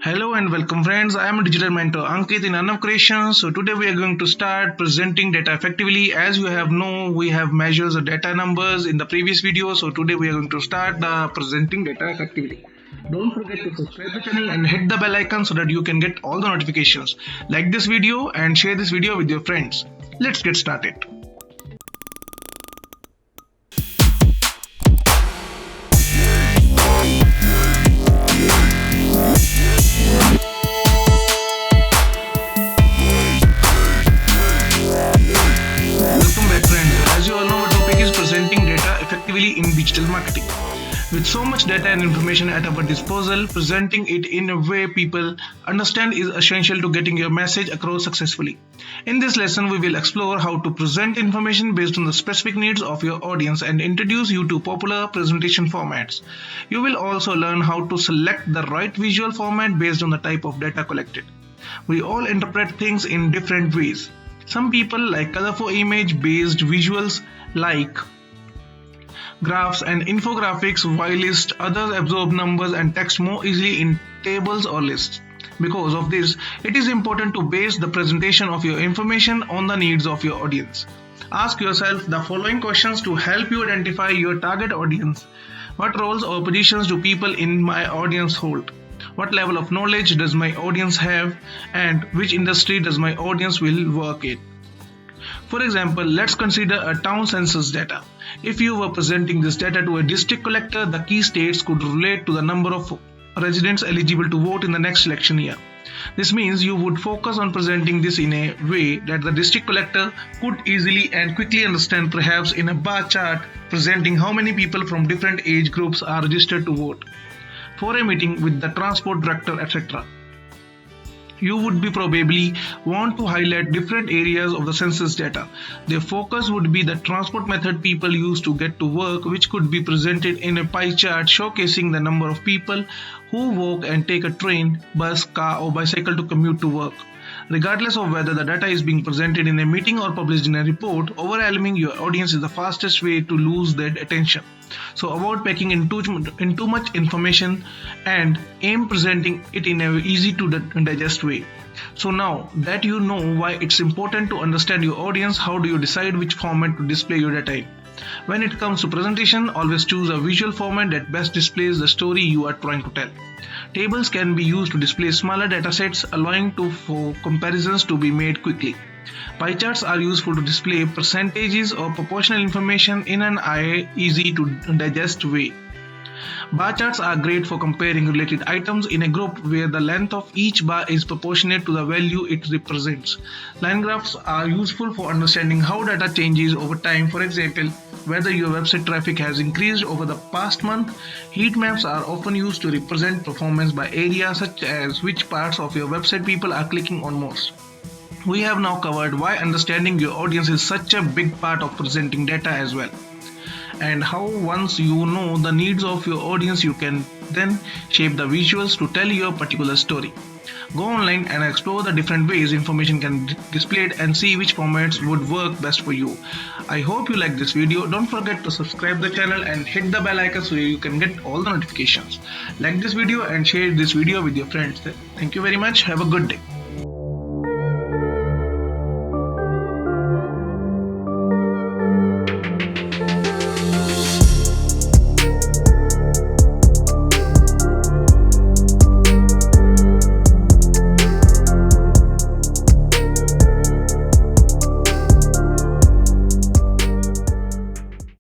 Hello and welcome friends. I am digital mentor Ankit in Arnav Creations. So today we are going to start presenting data effectively. As you have know, we have measures of data numbers in the previous video. So today we are going to start presenting data effectively. Don't forget to subscribe the channel and hit the bell icon so that you can get all the notifications. Like this video and share this video with your friends. Let's get started. Welcome back friends. As you all know, our topic is presenting data effectively in digital marketing. With so much data and information at our disposal, presenting it in a way people understand is essential to getting your message across successfully. In this lesson, we will explore how to present information based on the specific needs of your audience and introduce you to popular presentation formats. You will also learn how to select the right visual format based on the type of data collected. We all interpret things in different ways. Some people like colorful image based visuals like graphs and infographics, whilst others absorb numbers and text more easily in tables or lists. Because of this, it is important to base the presentation of your information on the needs of your audience. Ask yourself the following questions to help you identify your target audience. What roles or positions do people in my audience hold? What level of knowledge does my audience have, and which industry does my audience will work in? For example, let's consider a town census data. If you were presenting this data to a district collector, the key states could relate to the number of residents eligible to vote in the next election year. This means you would focus on presenting this in a way that the district collector could easily and quickly understand, perhaps in a bar chart presenting how many people from different age groups are registered to vote for a meeting with the transport director, etc. You would be probably want to highlight different areas of the census data. Their focus would be the transport method people use to get to work, which could be presented in a pie chart showcasing the number of people who walk and take a train, bus, car or bicycle to commute to work. Regardless of whether the data is being presented in a meeting or published in a report, overwhelming your audience is the fastest way to lose their attention. So avoid packing in too much information and aim presenting it in a easy to digest way. So now that you know why it's important to understand your audience, how do you decide which format to display your data in? When it comes to presentation, always choose a visual format that best displays the story you are trying to tell. Tables can be used to display smaller data sets, allowing for comparisons to be made quickly. Pie charts are useful to display percentages or proportional information in an easy to digest way. Bar charts are great for comparing related items in a group where the length of each bar is proportionate to the value it represents. Line graphs are useful for understanding how data changes over time. For example, whether your website traffic has increased over the past month. Heat maps are often used to represent performance by area, such as which parts of your website people are clicking on most. We have now covered why understanding your audience is such a big part of presenting data as well, and how once you know the needs of your audience, you can then shape the visuals to tell your particular story. Go online and explore the different ways information can be displayed and see which formats would work best for you. I hope you like this video. Don't forget to subscribe the channel and hit the bell icon so you can get all the notifications. Like this video and share this video with your friends. Thank you very much. Have a good day.